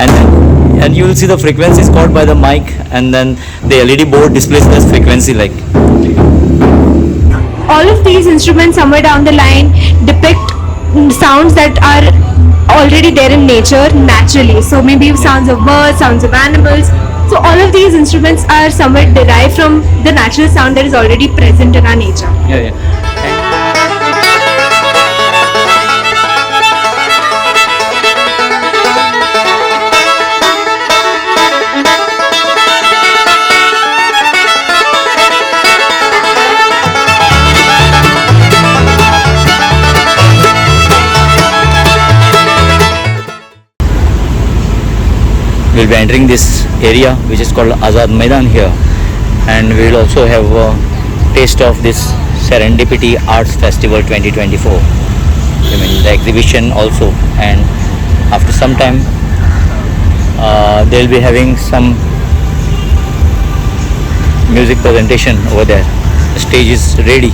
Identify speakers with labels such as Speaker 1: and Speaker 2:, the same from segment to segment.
Speaker 1: and you will see the frequencies caught by the mic, and then the LED board displays this frequency like.
Speaker 2: All of these instruments somewhere down the line depict sounds that are already there in nature naturally. So maybe sounds of birds, sounds of animals. So all of these instruments are somewhere derived from the natural sound that is already present in our nature.
Speaker 1: Yeah, yeah. We'll be entering this area which is called Azad Maidan here, and we will also have a taste of this Serendipity Arts Festival 2024. I mean the exhibition also, and after some time they'll be having some music presentation over there. The stage is ready,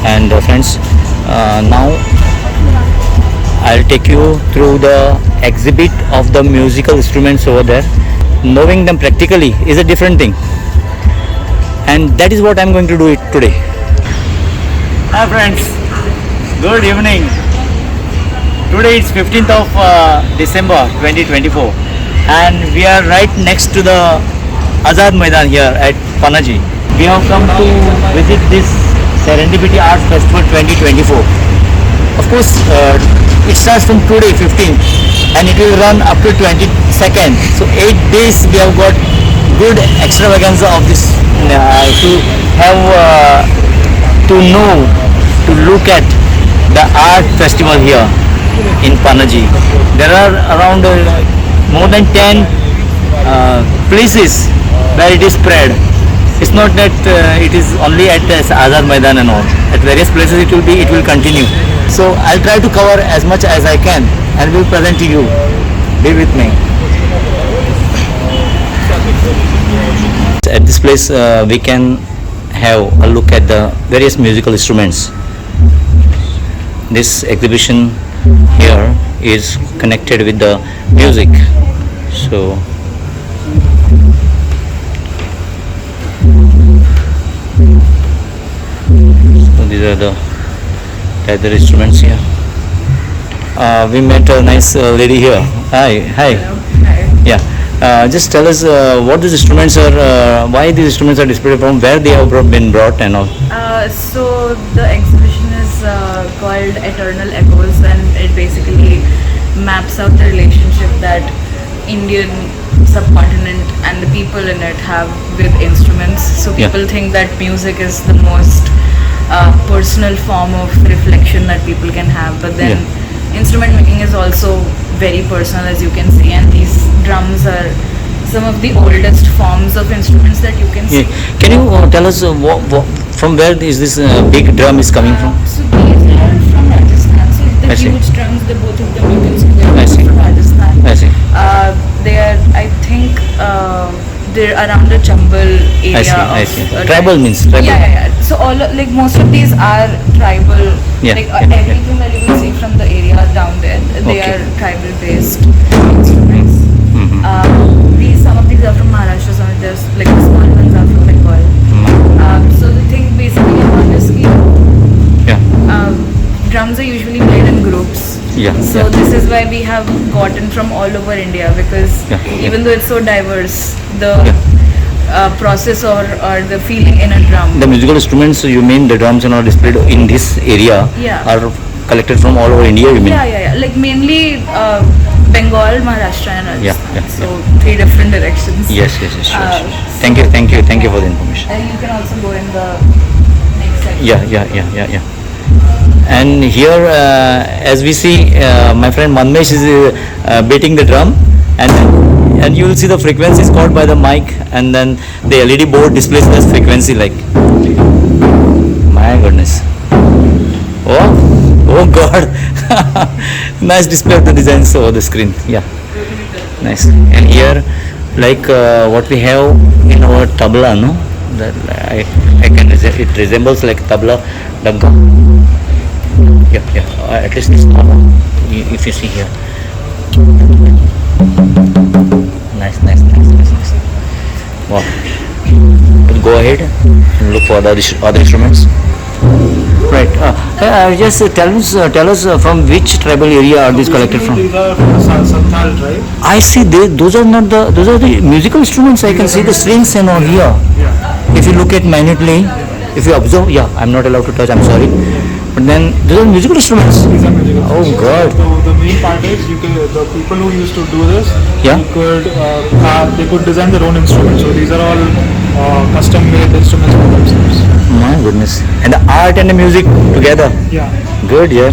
Speaker 1: and friends, now I'll take you through the exhibit of the musical instruments over there. Knowing them practically is a different thing, and that is what I'm going to do it today. Hi friends, good evening. Today is 15th of December 2024, and we are right next to the Azad Maidan here at Panaji. We have come to visit this Serendipity Arts Festival 2024. Of course, it starts from today 15th and it will run up to 22nd. So 8 days we have got good extravaganza of this to have to know, to look at the art festival here in Panaji. There are around more than 10 places where it is spread. It's not that it is only at Azad Maidan and all. At various places it will continue. So I'll try to cover as much as I can and will present to you. Be with me. At this place we can have a look at the various musical instruments. This exhibition here is connected with the music. So these are the leather instruments here. We met a nice lady here. Hi.
Speaker 3: Hello. Hi.
Speaker 1: Yeah. Just tell us what these instruments are, why these instruments are displayed, from where they have been brought and all.
Speaker 3: So the exhibition is called Eternal Echoes, and it basically maps out the relationship that Indian subcontinent and the people in it have with instruments. So people think that music is the most personal form of reflection that people can have, but then instrument making is also very personal, as you can see, and these drums are some of the oldest forms of instruments that you can see.
Speaker 1: Can you tell us from where is this big drum is coming from?
Speaker 3: So these are from Rajasthan. So the huge drums, the both of them you can see, they're from Rajasthan.
Speaker 1: I see.
Speaker 3: They are, I think, they're around the Chambal area.
Speaker 1: I see. Tribal means tribal.
Speaker 3: Yeah. So all like most of these are tribal. Everything that you will see from the area down there, they are tribal based instruments. Some of these are from Maharashtra, some of these like the small ones are from Bengal. So the thing basically honestly, drums are usually played in groups. So this is why we have gotten from all over India, because even though it's so diverse, the process or the feeling in a drum.
Speaker 1: The musical instruments, you mean the drums are not displayed in this area, are collected from all over India, you mean?
Speaker 3: Yeah. Like mainly Bengal, Maharashtra and Rajasthan. So 3 different directions.
Speaker 1: Yes, sure. Thank you for the information.
Speaker 3: And you can also go in the next section.
Speaker 1: Yeah. And here, as we see, my friend Manmesh is beating the drum, and you will see the frequencies caught by the mic, and then the LED board displays this frequency like. My goodness. Oh God. Nice display of the designs over the screen. Yeah. Nice. And here, like what we have in our tabla, no? That I can it resembles like tabla dabka. Yeah. At least this one, if you see here, Nice, nice, nice, nice, nice. Wow. We'll go ahead and look for the other instruments. Right. Just tell us from which tribal area are these collected from?
Speaker 4: These are from the Santhal tribe.
Speaker 1: I see those are not those are the musical instruments. I can see the strings and all here.
Speaker 4: Yeah.
Speaker 1: If you look at minutely, if you observe, yeah, I'm not allowed to touch. I'm sorry. But then those are musical instruments.
Speaker 4: These are musical
Speaker 1: Oh God.
Speaker 4: The main part is the people who used to do this,
Speaker 1: Yeah.
Speaker 4: they could design their own instruments. So these are all custom made instruments for themselves.
Speaker 1: My goodness. And the art and the music together.
Speaker 4: Yeah.
Speaker 1: Good, yeah.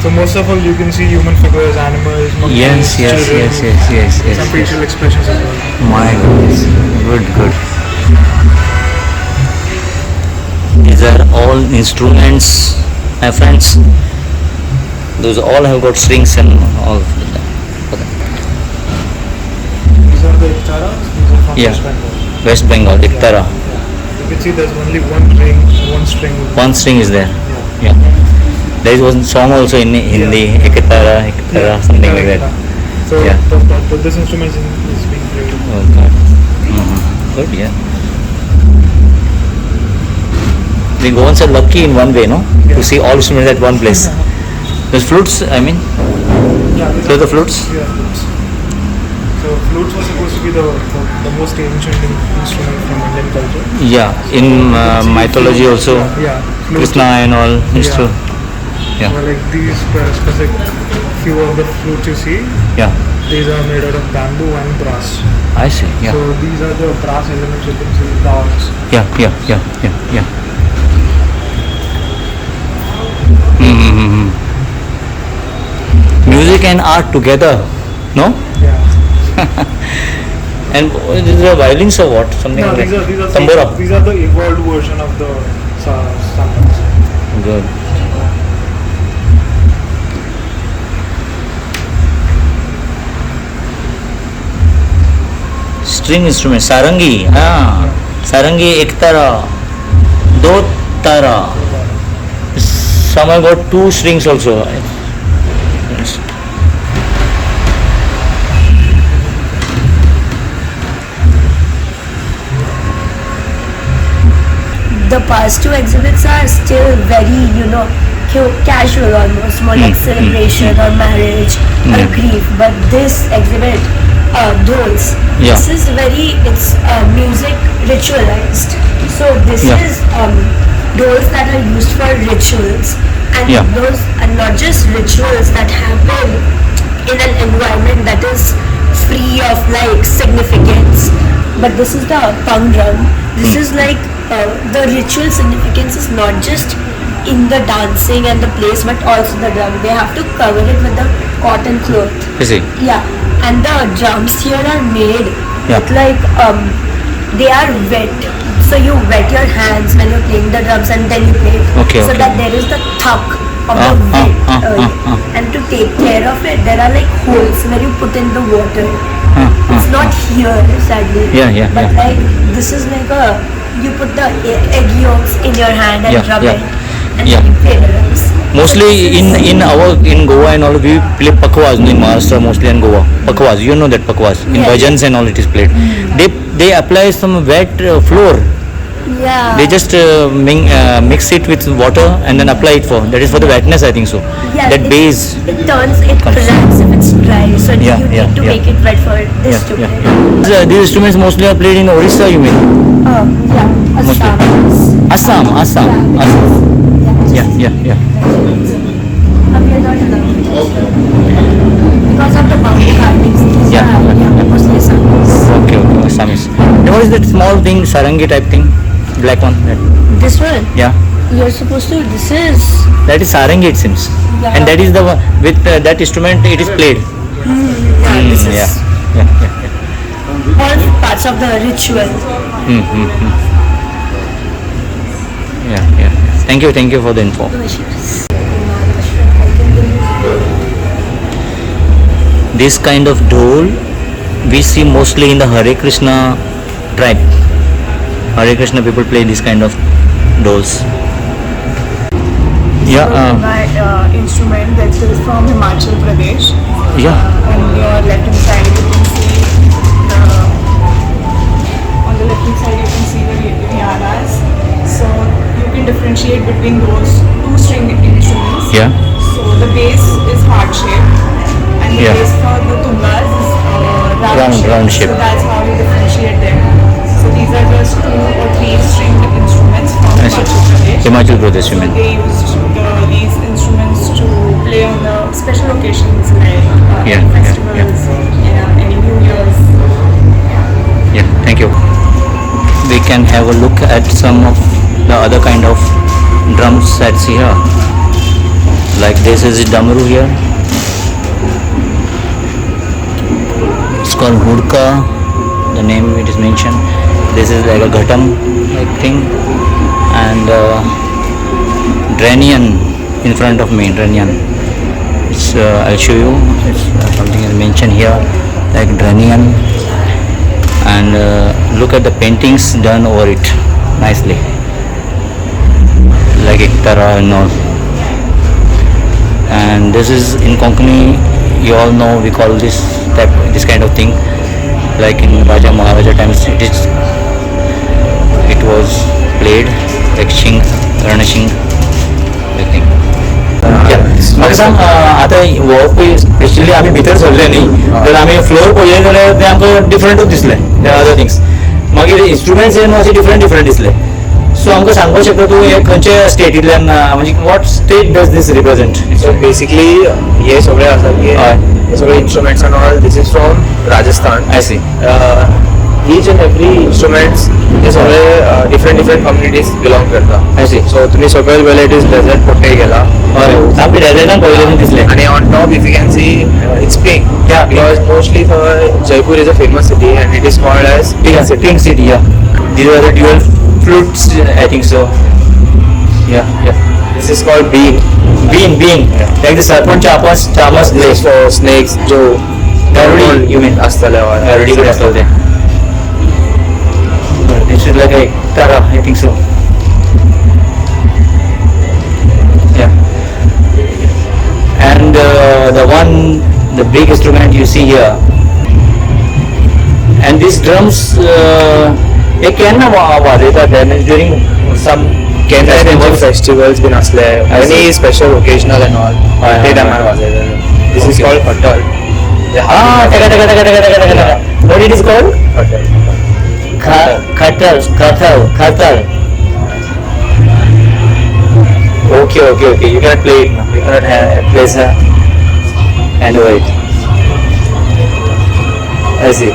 Speaker 4: So most of all you can see human figures, animals, monkeys,
Speaker 1: Yes, yes,
Speaker 4: children,
Speaker 1: yes, yes, yes, yes,
Speaker 4: some
Speaker 1: yes.
Speaker 4: facial expressions as well.
Speaker 1: My goodness. Good, good. These are all instruments, my friends. Those all have got strings and all.
Speaker 4: These are the iktaras. These are from
Speaker 1: Yeah.
Speaker 4: West Bengal.
Speaker 1: West Bengal, Iktara.
Speaker 4: You can see there's only one ring, one string.
Speaker 1: One string is there.
Speaker 4: Yeah.
Speaker 1: Yeah. There is one song also in Hindi, Iktara, Iktara, something like that.
Speaker 4: So
Speaker 1: Yeah.
Speaker 4: this instrument is being played.
Speaker 1: Oh God. Good, yeah. The Goans are lucky in one way, no? To see all instruments at one place. There's flutes, I mean.
Speaker 4: Yeah,
Speaker 1: Those are the flutes?
Speaker 4: Yeah, flutes. So flutes were supposed to be the most ancient instrument from Indian culture.
Speaker 1: Yeah, in mythology also,
Speaker 4: Yeah, flutes.
Speaker 1: Krishna and all. It's
Speaker 4: Yeah.
Speaker 1: true. Yeah,
Speaker 4: Well, like these specific few of the flutes you see,
Speaker 1: yeah.
Speaker 4: these are made out of bamboo and brass.
Speaker 1: I see. Yeah,
Speaker 4: So these are the brass elements you can see, dogs.
Speaker 1: yeah, yeah, yeah, yeah, yeah. Mm-hmm. Music and art together, no?
Speaker 4: Yeah.
Speaker 1: And these are violins or what? Something
Speaker 4: No,
Speaker 1: like
Speaker 4: these are
Speaker 1: tambora.
Speaker 4: these are the evolved version of the samples.
Speaker 1: Good. String instrument, sarangi. Ah, sarangi ek tara, do tara. Some have got two strings also. Yes.
Speaker 5: The past two exhibits are still very, casual almost, more like celebration or marriage or grief. But this exhibit, Dolls,
Speaker 1: Yeah.
Speaker 5: this is it's music ritualized. So this
Speaker 1: Yeah.
Speaker 5: is dolls that are used for rituals. And
Speaker 1: Yeah.
Speaker 5: those are not just rituals that happen in an environment that is free of like significance, but this is the pang drum. This is like the ritual significance is not just in the dancing and the place, but also the drum. They have to cover it with the cotton cloth.
Speaker 1: You see?
Speaker 5: Yeah, and the drums here are made
Speaker 1: Yeah.
Speaker 5: with like they are wet. So you wet your hands when you're playing the drums and then you play.
Speaker 1: Okay,
Speaker 5: So
Speaker 1: okay.
Speaker 5: that there is the thunk of the wet. And to take care of it, there are like holes where you put in the water. It's not here, sadly.
Speaker 1: Yeah, yeah,
Speaker 5: But
Speaker 1: yeah.
Speaker 5: like this is like you put the egg yolks in your hand and
Speaker 1: Yeah,
Speaker 5: rub
Speaker 1: yeah.
Speaker 5: it, and
Speaker 1: Yeah.
Speaker 5: then you play the drums.
Speaker 1: Mostly in Goa and all we play pakwas in Maharashtra, mostly in Goa. Pakwas, you know that pakwas. In
Speaker 5: Yeah.
Speaker 1: bhajans and all it is played. They apply some wet floor.
Speaker 5: Yeah.
Speaker 1: They just mix it with water and then apply it for. That is for the wetness, I think so.
Speaker 5: Yeah,
Speaker 1: That
Speaker 5: it-
Speaker 1: base.
Speaker 5: It cracks if it's dry. So
Speaker 1: Yeah,
Speaker 5: you
Speaker 1: yeah,
Speaker 5: need to
Speaker 1: yeah.
Speaker 5: make it wet for this
Speaker 1: Yeah,
Speaker 5: to
Speaker 1: yeah,
Speaker 5: play.
Speaker 1: yeah. These instruments mostly are played in Orissa, you mean?
Speaker 5: Yeah.
Speaker 1: Mostly.
Speaker 5: Assam.
Speaker 1: Assam. Yeah, yeah, yeah.
Speaker 5: We are not allowed. Because of the bamboo carvings. These
Speaker 1: Yeah.
Speaker 5: are mostly Assamese.
Speaker 1: Okay, Assamese. And what is that small thing, sarangi type thing? Black one?
Speaker 5: This one,
Speaker 1: Yeah.
Speaker 5: you're supposed to, this is,
Speaker 1: That is sarangi, it seems.
Speaker 5: Yeah.
Speaker 1: And that is the one, with that instrument it is played.
Speaker 5: this is
Speaker 1: Yeah, yeah, yeah.
Speaker 5: all parts of the ritual.
Speaker 1: Yeah, yeah. Thank you for the info. This kind of dhol we see mostly in the Hare Krishna tribe. Hare Krishna people play this kind of dhols. Yeah,
Speaker 6: My instrument that is from Himachal Pradesh.
Speaker 1: yeah.
Speaker 6: On your left hand side, you can see the on the left hand side you can see the riyanas. So you can differentiate between those two string instruments.
Speaker 1: Yeah.
Speaker 6: So the bass is heart shaped, and the
Speaker 1: Yeah.
Speaker 6: bass for the tungas is
Speaker 1: Round shape.
Speaker 6: So that's how you differentiate them. So these are just 2 or 3 stringed instruments from
Speaker 1: I see.
Speaker 6: Himachal Pradesh.
Speaker 1: Himachal Pradesh, you
Speaker 6: So
Speaker 1: mean?
Speaker 6: they used these instruments to play on the special occasions like
Speaker 1: Yeah,
Speaker 6: any
Speaker 1: yeah,
Speaker 6: festivals, any New Year's.
Speaker 1: Yeah, thank you. We can have a look at some of the other kind of drum sets here. Like this is Damaru here. It's called Hudka, the name it is mentioned. This is like a Ghatam like thing. And Dranian in front of me, Dranian. It's, I'll show you. It's something is mentioned here like Dranian. And look at the paintings done over it nicely, like Iktara and all. And this is in Konkani, you all know we call this kind of thing, like in Raja Maharaja times it was played like Shing, Ranashing, I think. म्हाका सांग आतां हो पळय specially आमी भितर सरले न्ही जाल्यार आमी फ्लोर पळयले जाल्यार ते आमकां डिफरंटूच दिसले ते अदर थिंग्स मागीर इंस्ट्रुमेंट्स हे अशे डिफरंट दिसले सो आमकां सांगपाक शकता तूं हे खंयच्या स्टेटींतल्यान म्हणजे what state does this represent
Speaker 4: So basically, ये सगळे आसात हे सगळे instruments and all. This is from Rajasthan.
Speaker 1: I C
Speaker 4: Each and every instruments हे सगळे different communities belong करता.
Speaker 1: आय सी
Speaker 4: So तुम्ही सगळे पहिले it is desert पोटे गेला.
Speaker 1: हय सामके डेजर्टान पळयले दिसले
Speaker 4: And on top, if you can see, it's pink.
Speaker 1: Yeah,
Speaker 4: Because mostly Jaipur is a famous city and it is called as Pink City.
Speaker 1: Pink City, yeah. These are the dual flutes, I think so. Yeah.
Speaker 4: This is called bean.
Speaker 1: Bean. Like the serpent chamas
Speaker 4: This
Speaker 1: place.
Speaker 4: is for snakes. जो
Speaker 1: Garudi, you mean?
Speaker 4: असतले
Speaker 1: Already good as well there. This is like a Tara, I think so. Yeah. And the big instrument you see here. And these drums, they can वाजयतात then during some
Speaker 4: festivals been असले any special occasional and all.
Speaker 1: yeah,
Speaker 4: They
Speaker 1: yeah.
Speaker 4: time वाजयतात. This is
Speaker 1: Okay.
Speaker 4: called khatal.
Speaker 1: taka. What it is called?
Speaker 4: Khatal.
Speaker 1: Khatal. Okay. You cannot play it now. You cannot place a hand over it. I see.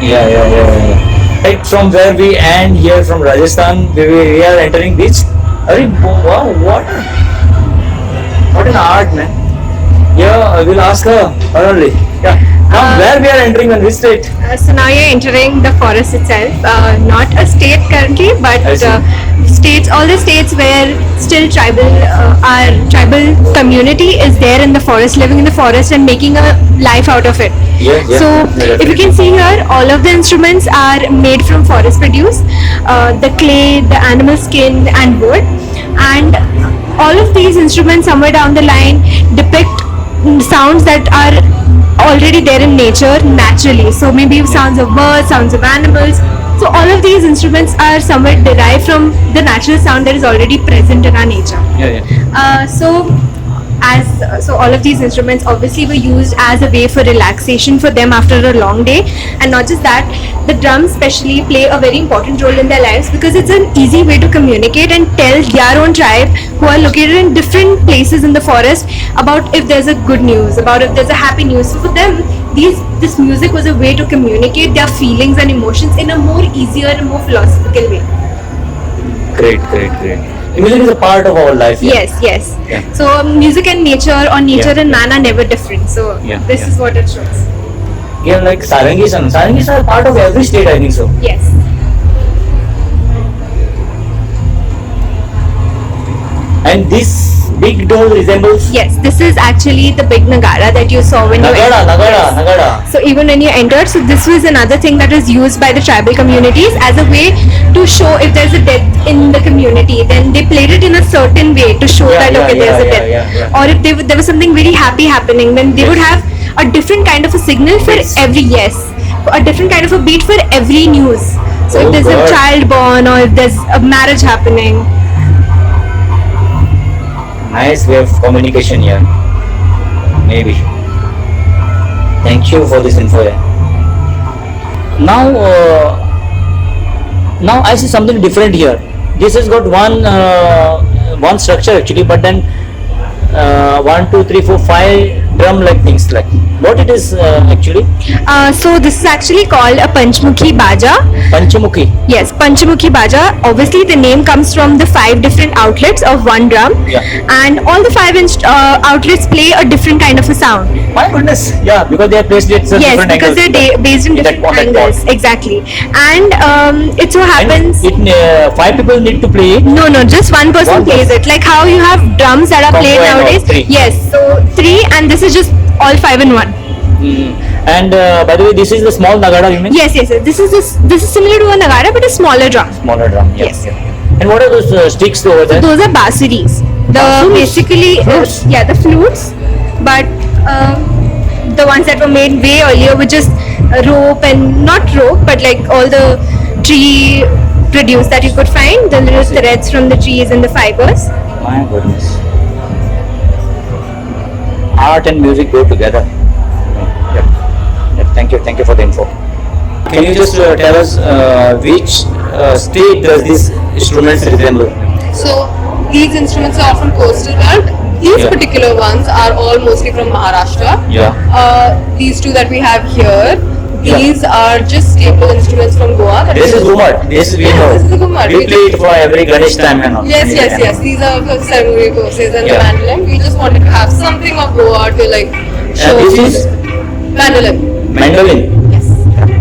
Speaker 1: Yeah. Right from where we end here from Rajasthan, we are entering beach. Wow, what an art, man. Yeah, we'll ask her only. Yeah. From where we are entering on which state?
Speaker 2: So now you're entering the forest itself, not a state currently, but
Speaker 1: I see.
Speaker 2: all the states where still our tribal community is there in the forest, living in the forest and making a life out of it.
Speaker 1: Yeah.
Speaker 2: So if you can see here, all of the instruments are made from forest produce, the clay, the animal skin and wood, and all of these instruments somewhere down the line depict sounds that are already there in nature naturally. So maybe sounds of birds, sounds of animals. So all of these instruments are somewhat derived from the natural sound that is already present in our nature.
Speaker 1: Yeah.
Speaker 2: So all of these instruments obviously were used as a way for relaxation for them after a long day, and not just that, the drums especially play a very important role in their lives because it's an easy way to communicate and tell their own tribe who are located in different places in the forest about if there's a good news, about if there's a happy news. So for them, this music was a way to communicate their feelings and emotions in a more easier and more philosophical way.
Speaker 1: Great. Music is a part of our life. Yeah.
Speaker 2: Yes.
Speaker 1: Yeah.
Speaker 2: So music and nature, or nature
Speaker 1: Yeah.
Speaker 2: and man are never different. So this is what it shows.
Speaker 1: Yeah, like Sarangi song. Sarangis are part of every state, I think so.
Speaker 2: Yes.
Speaker 1: And this big doll resembles?
Speaker 2: Yes, this is actually the big Nagara that you saw when you
Speaker 1: Nagada.
Speaker 2: So even when you entered, so this was another thing that was used by the tribal communities as a way to show if there's a death in the community. Then they played it in a certain way to show that okay, there's a death. Or if there was something very happy happening, then they would have a different kind of a signal for every a different kind of a beat for every news. So if there's a child born or if there's a marriage happening.
Speaker 1: Nice way of communication here. Maybe. Thank you for this info. Now I see something different here. This has got one structure actually, but then 1, 2, 3, 4, 5 drum like things like. What it is actually?
Speaker 2: So this is actually called a Panchmukhi Baja.
Speaker 1: Panchamukhi.
Speaker 2: Yes, Panchamukhi Baja. Obviously, the name comes from the 5 different outlets of one drum, and all the 5 outlets play a different kind of a sound.
Speaker 1: My goodness, yeah, because they are placed at different
Speaker 2: Yes,
Speaker 1: angles.
Speaker 2: because they're based in different angles. Exactly, and it so happens.
Speaker 1: And 5 people need to play it.
Speaker 2: No, just one person plays it. Like how you have drums that are
Speaker 1: Combo
Speaker 2: played
Speaker 1: and all,
Speaker 2: nowadays.
Speaker 1: 3.
Speaker 2: Yes, so 3, and this is just all 5 in one.
Speaker 1: And by the way, this is the small Nagada you mean?
Speaker 2: Yes. This is similar to a Nagara, but a smaller drum.
Speaker 1: Smaller drum.
Speaker 2: Yes.
Speaker 1: And what are those sticks over there?
Speaker 2: Those are basuris. Basically, the flutes, but the ones that were made way earlier were just rope and not rope, but like all the tree produce that you could find, the little threads from the trees and the fibers.
Speaker 1: My goodness. Art and music go together. Thank you for the info. Can you just tell us which state does these instruments resemble?
Speaker 7: So these instruments are from coastal belt. These particular ones are all mostly from Maharashtra. These 2 that we have here, these are just staple instruments from Goa.
Speaker 1: This is Ghumar. This we know.
Speaker 7: This is the Ghumar.
Speaker 1: We play it for every Ganesh time and all.
Speaker 7: Yes. These are for ceremony purposes and the mandolin. We just wanted to have something of Goa to like show.
Speaker 1: This is
Speaker 7: mandolin.
Speaker 1: mandolin.
Speaker 7: Yes.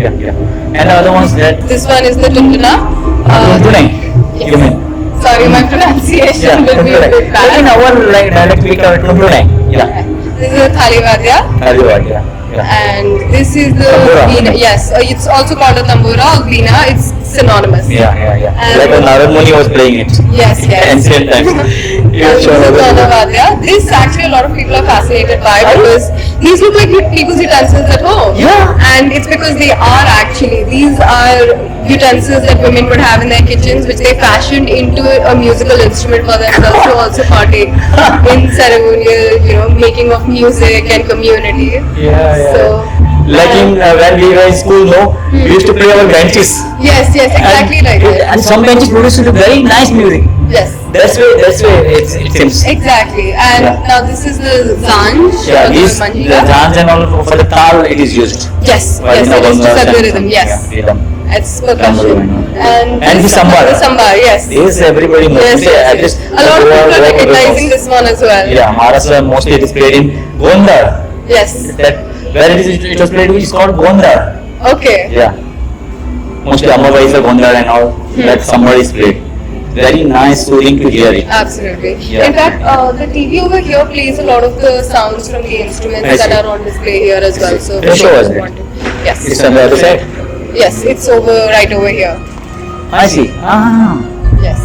Speaker 1: Yeah. And the other ones that.
Speaker 7: This one is the tuntuna.
Speaker 1: Tuntunai. You mean?
Speaker 7: Sorry, my pronunciation will be a bit
Speaker 1: In
Speaker 7: bad.
Speaker 1: our dialect we call it Tuntunai. Yeah.
Speaker 7: This is a Thalivadya.
Speaker 1: Yeah.
Speaker 7: And this is the
Speaker 1: Tambura.
Speaker 7: veena. Yes, it's also called a tambura or veena. It's synonymous.
Speaker 1: Yeah.
Speaker 7: And
Speaker 1: Like when Narad Muni was playing it.
Speaker 7: Yes.
Speaker 1: Ancient times.
Speaker 7: And this is Dhanavadya. This actually a lot of people are fascinated by because these look like people's utensils at home.
Speaker 1: Yeah.
Speaker 7: And it's because these are utensils that women would have in their kitchens, which they fashioned into a musical instrument for themselves to also partake in ceremonial, making of music and community. So,
Speaker 1: like when we were in school, we used to play our benches.
Speaker 7: Yes, exactly like that.
Speaker 1: And some benches produced very nice music.
Speaker 7: Yes.
Speaker 1: That's way it seems.
Speaker 7: Exactly. And now this is the zanj.
Speaker 1: Yeah,
Speaker 7: or
Speaker 1: these
Speaker 7: the
Speaker 1: the
Speaker 7: manjira.
Speaker 1: dance and all for the tal it is used.
Speaker 7: Yes,
Speaker 1: While
Speaker 7: it
Speaker 1: in the
Speaker 7: is to
Speaker 1: bongas
Speaker 7: set the
Speaker 1: and
Speaker 7: rhythm. Yes.
Speaker 1: Yeah, rhythm.
Speaker 7: It's percussion. And
Speaker 1: the sambar.
Speaker 7: The sambar, yes.
Speaker 1: This everybody knows.
Speaker 7: Yes.
Speaker 1: At least
Speaker 7: A lot of people are recognizing this one as well.
Speaker 1: Yeah, Maharashtra mostly it is played in Gondar.
Speaker 7: Yes.
Speaker 1: That where it was played which is called Gondar.
Speaker 7: Okay.
Speaker 1: Yeah. Mostly Ambabai is a Gondar and all. That sambar is played. Very nice, soothing to hear it.
Speaker 7: Absolutely.
Speaker 1: Yeah.
Speaker 7: In fact, the TV over here plays a lot of the sounds from the instruments
Speaker 1: I see.
Speaker 7: that are on display here as well. So
Speaker 1: They show us
Speaker 7: we
Speaker 1: it.
Speaker 7: wanted- Yes.
Speaker 1: It's on the other side.
Speaker 7: Yes, it's right over here.
Speaker 1: I see.
Speaker 7: Yes.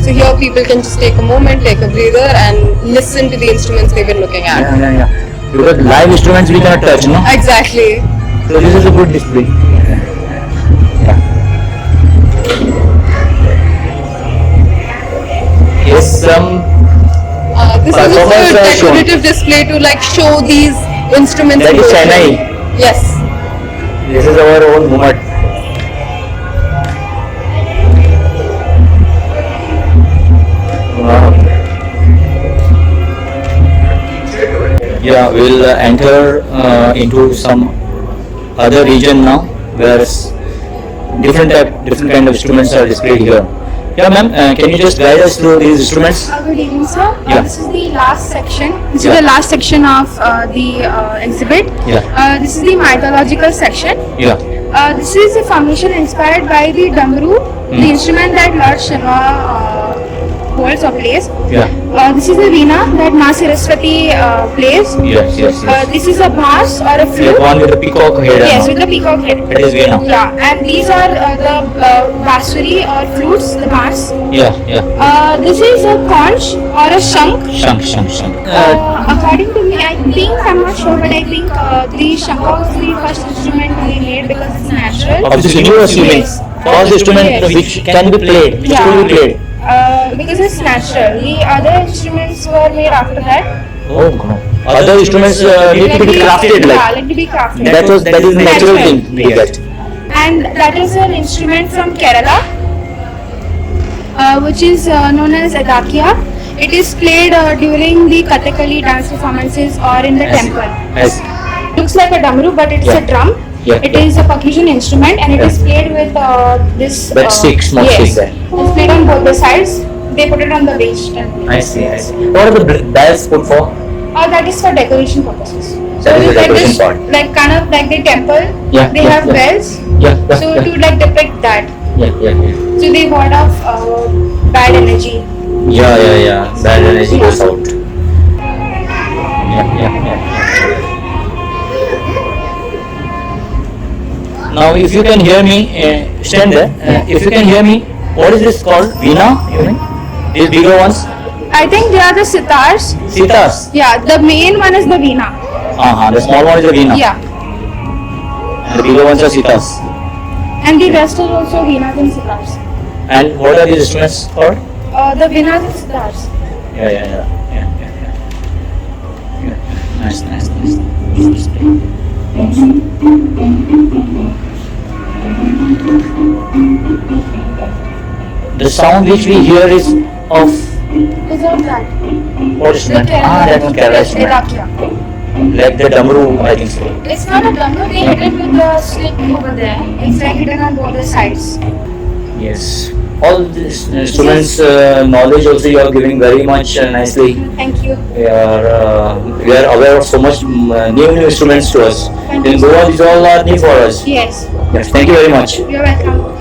Speaker 7: So here people can just take a moment, take a breather and listen to the instruments they've been looking at.
Speaker 1: Yeah. Because live instruments we cannot touch, no?
Speaker 7: Exactly.
Speaker 1: So this is a good display. Yeah. Yes,
Speaker 7: This is just
Speaker 1: Performance
Speaker 7: a
Speaker 1: are shown.
Speaker 7: decorative display to like show these instruments.
Speaker 1: That
Speaker 7: in
Speaker 1: is
Speaker 7: motion.
Speaker 1: Chennai.
Speaker 7: Yes.
Speaker 1: This is our own Ghumat. Wow. Yeah, we'll enter into some other region now, where different kind of instruments are displayed here. Yeah, ma'am, can you just guide us through these instruments?
Speaker 8: Good evening, sir.
Speaker 1: Yeah.
Speaker 8: This is the last section. This
Speaker 1: Yeah.
Speaker 8: is the last section of the exhibit.
Speaker 1: Yeah.
Speaker 8: This is the mythological section.
Speaker 1: Yeah.
Speaker 8: This is a formation inspired by the Damru, the instrument that Lord Shiva holds or plays.
Speaker 1: Yeah.
Speaker 8: This is the veena that Ma Saraswati plays.
Speaker 1: Yes, yes, yes.
Speaker 8: This is a bass or a
Speaker 1: The
Speaker 8: flute.
Speaker 1: one with the peacock head.
Speaker 8: Yes,
Speaker 1: and
Speaker 8: with the peacock head.
Speaker 1: all. That is Veena.
Speaker 8: Yeah, and these are the basuri or flutes, the bass.
Speaker 1: Yeah, yeah.
Speaker 8: This is a conch or a shank.
Speaker 1: Shank.
Speaker 8: According to me, I think, I'm not sure, but I think the shanka was the first instrument we made because it's natural.
Speaker 1: Obviously, you are assuming
Speaker 8: Yes.
Speaker 1: first instrument
Speaker 8: Yes.
Speaker 1: which can be played, which
Speaker 8: Yeah.
Speaker 1: could be played.
Speaker 8: Because it's natural. The other instruments were made after that.
Speaker 1: Oh, God. Other instruments need to be crafted
Speaker 8: Yeah,
Speaker 1: like.
Speaker 8: like to be crafted.
Speaker 1: That is the natural thing we get.
Speaker 8: And that is an instrument from Kerala, which is known as Adakia. It is played during the Kathakali dance performances or in the temple.
Speaker 1: Yes.
Speaker 8: Looks like a damru, but it's
Speaker 1: Yeah.
Speaker 8: a drum.
Speaker 1: Yeah.
Speaker 8: It is a percussion instrument and it
Speaker 1: Yeah.
Speaker 8: is played with this.
Speaker 1: That stick, small
Speaker 8: yes.
Speaker 1: stick there.
Speaker 8: It's played on both the sides. They put it on the waist.
Speaker 1: I see. What are the bells put for?
Speaker 8: That is for decoration purposes.
Speaker 1: That is the
Speaker 8: like
Speaker 1: decoration
Speaker 8: this,
Speaker 1: part.
Speaker 8: like kind of like the temple.
Speaker 1: Yeah,
Speaker 8: They
Speaker 1: yeah,
Speaker 8: have
Speaker 1: yeah.
Speaker 8: bells.
Speaker 1: Yeah.
Speaker 8: So to like depict that.
Speaker 1: Yeah.
Speaker 8: So they ward off bad energy.
Speaker 1: Yeah. Bad energy goes out. Yeah. Now, if you can hear me, stand there. If you can hear me, what is this called? Veena, you mean? These bigger ones?
Speaker 8: I think they are the sitars.
Speaker 1: Sitars.
Speaker 8: Yeah, the main one is the veena.
Speaker 1: The small one is the Veena.
Speaker 8: Yeah,
Speaker 1: And the bigger ones are sitars.
Speaker 8: and the rest are also veenas and sitars.
Speaker 1: And what are these instruments called?
Speaker 8: The veenas and sitars.
Speaker 1: Yeah. Nice. The sound which we hear is of
Speaker 8: Is of that.
Speaker 1: what instrument? That one Kerala instrument.
Speaker 8: Adakia.
Speaker 1: Like the Damru, I think so.
Speaker 8: It's not a damru. They hit it with the stick over there. It's like hidden on both the sides.
Speaker 1: Yes. All these instruments knowledge also you are giving very much nicely.
Speaker 8: Thank you.
Speaker 1: We are aware of so much new instruments to us. In Goa, these all are new for us.
Speaker 8: Yes.
Speaker 1: Yes, thank you very much.
Speaker 8: You're welcome.